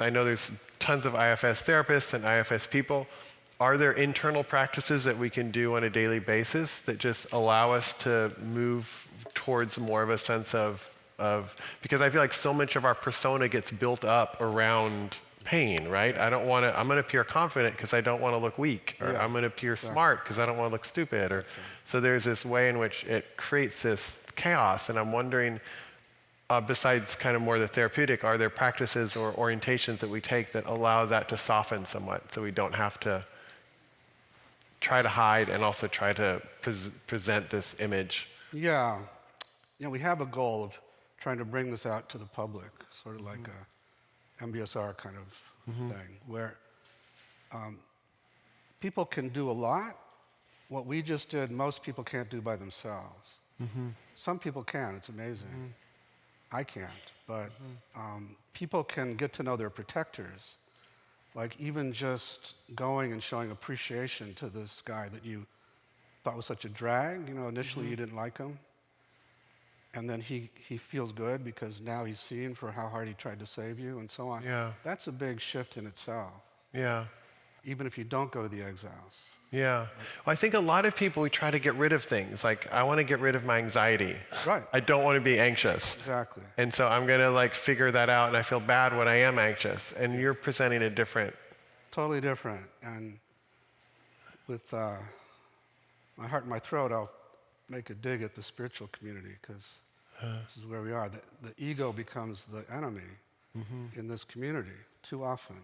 I know there's tons of IFS therapists and IFS people. Are there internal practices that we can do on a daily basis that just allow us to move towards more of a sense of because I feel like so much of our persona gets built up around pain, right? I'm going to appear confident because I don't want to look weak, or I'm going to appear smart because I don't want to look stupid, or so there's this way in which it creates this chaos, and I'm wondering, besides kind of more the therapeutic, are there practices or orientations that we take that allow that to soften somewhat so we don't have to try to hide and also try to present this image? Yeah. We have a goal of trying to bring this out to the public, sort of like a MBSR kind of thing, where people can do a lot. What we just did, most people can't do by themselves. Some people can, it's amazing. I can't, but people can get to know their protectors. Like even just going and showing appreciation to this guy that you thought was such a drag, initially you didn't like him. And then he feels good because now he's seen for how hard he tried to save you and so on. Yeah. That's a big shift in itself. Yeah. Even if you don't go to the exiles. Yeah. Well, I think a lot of people, we try to get rid of things. Like, I want to get rid of my anxiety. Right. I don't want to be anxious. Exactly. And so I'm going to figure that out, and I feel bad when I am anxious. And you're presenting a different. Totally different. And with my heart in my throat, I'll make a dig at the spiritual community because this is where we are. The ego becomes the enemy in this community too often.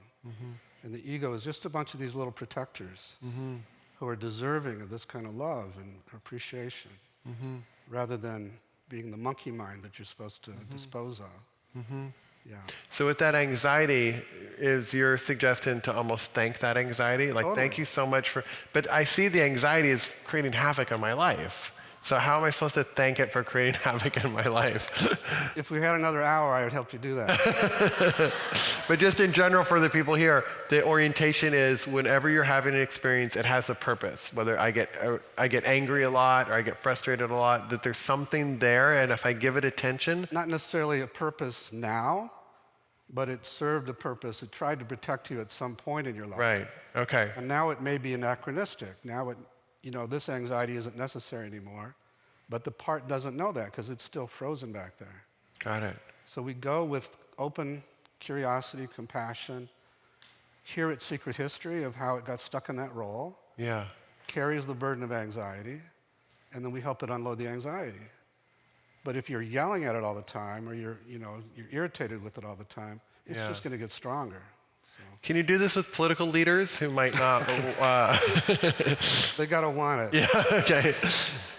And the ego is just a bunch of these little protectors who are deserving of this kind of love and appreciation rather than being the monkey mind that you're supposed to dispose of. Yeah. So with that anxiety, is your suggestion to almost thank that anxiety? Like, Totally. Thank you so much for, but I see the anxiety is creating havoc in my life. So how am I supposed to thank it for creating havoc in my life? If we had another hour, I would help you do that. But just in general for the people here, the orientation is whenever you're having an experience, it has a purpose. Whether I get angry a lot or I get frustrated a lot, that there's something there, and if I give it attention. Not necessarily a purpose now, but it served a purpose. It tried to protect you at some point in your life. Right, okay. And now it may be anachronistic. Now this anxiety isn't necessary anymore, but the part doesn't know that because it's still frozen back there. Got it. So we go with open curiosity, compassion, hear its secret history of how it got stuck in that role, Yeah. carries the burden of anxiety, and then we help it unload the anxiety. But if you're yelling at it all the time, or you're irritated with it all the time, it's just going to get stronger. So. Can you do this with political leaders who might not? They got to want it. Yeah, okay.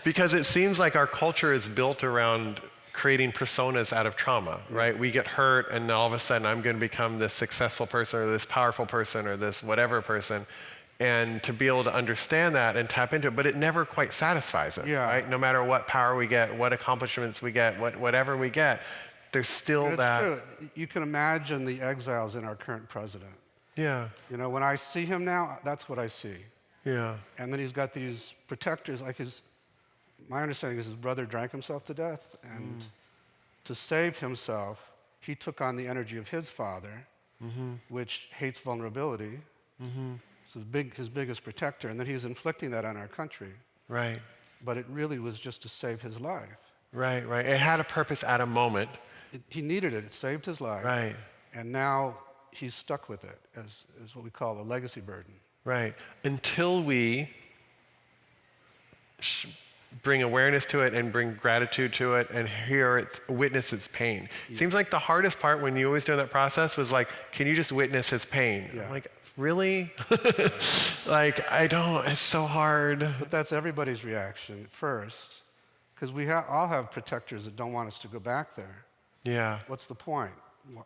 Because it seems like our culture is built around creating personas out of trauma, right? We get hurt, and all of a sudden I'm going to become this successful person, or this powerful person, or this whatever person. And to be able to understand that and tap into it, but it never quite satisfies us, right? No matter what power we get, what accomplishments we get, whatever we get, there's still that. It's true. You can imagine the exiles in our current president. Yeah. When I see him now, that's what I see. Yeah. And then he's got these protectors, my understanding is his brother drank himself to death, and to save himself, he took on the energy of his father, which hates vulnerability. So his biggest protector, and then he's inflicting that on our country. Right. But it really was just to save his life. Right. It had a purpose at a moment. He needed it. It saved his life. Right. And now he's stuck with it as what we call a legacy burden. Right. Until we bring awareness to it and bring gratitude to it and witness its pain. Yeah. Seems like the hardest part when you always do that process was like, can you just witness his pain? Yeah. I'm like, really? It's so hard. But that's everybody's reaction at first, because we all have protectors that don't want us to go back there. Yeah. What's the point?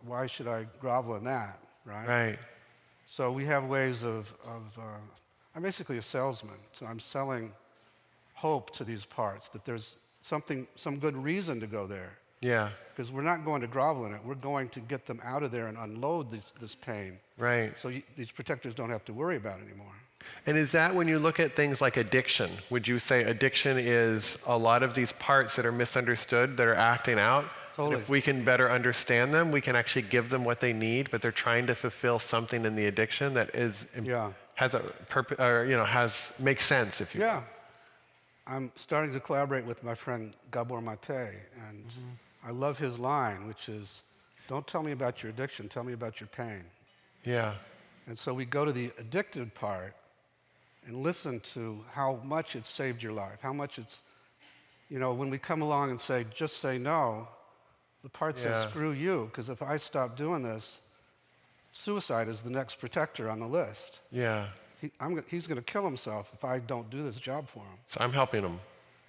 Why should I grovel in that, right? Right. So we have ways I'm basically a salesman, so I'm selling hope to these parts, that there's some good reason to go there. Yeah. Because we're not going to grovel in it. We're going to get them out of there and unload this pain. Right. So these protectors don't have to worry about it anymore. And is that when you look at things like addiction, would you say addiction is a lot of these parts that are misunderstood, that are acting out? Totally. And if we can better understand them, we can actually give them what they need, but they're trying to fulfill something in the addiction that is Yeah. has a purpose, or makes sense, if you will. Yeah. I'm starting to collaborate with my friend Gabor Mate, and I love his line, which is, don't tell me about your addiction, tell me about your pain. Yeah. And so we go to the addicted part and listen to how much it's saved your life, how much it's, when we come along and say, just say no, the part says, Yeah. screw you, because if I stop doing this, suicide is the next protector on the list. Yeah. He's going to kill himself if I don't do this job for him. So I'm helping them.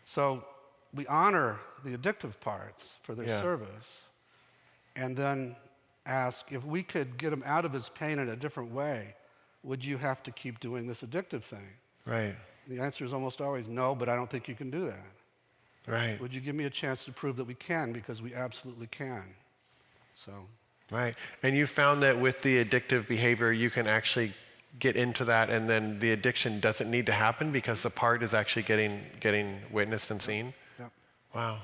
So we honor the addictive parts for their Yeah. service, and then ask if we could get him out of his pain in a different way, would you have to keep doing this addictive thing? Right. The answer is almost always no, but I don't think you can do that. Right. Would you give me a chance to prove that we can? Because we absolutely can. So, Right. And you found that with the addictive behavior, you can actually get into that, and then the addiction doesn't need to happen because the part is actually getting witnessed and seen. yeah. Wow.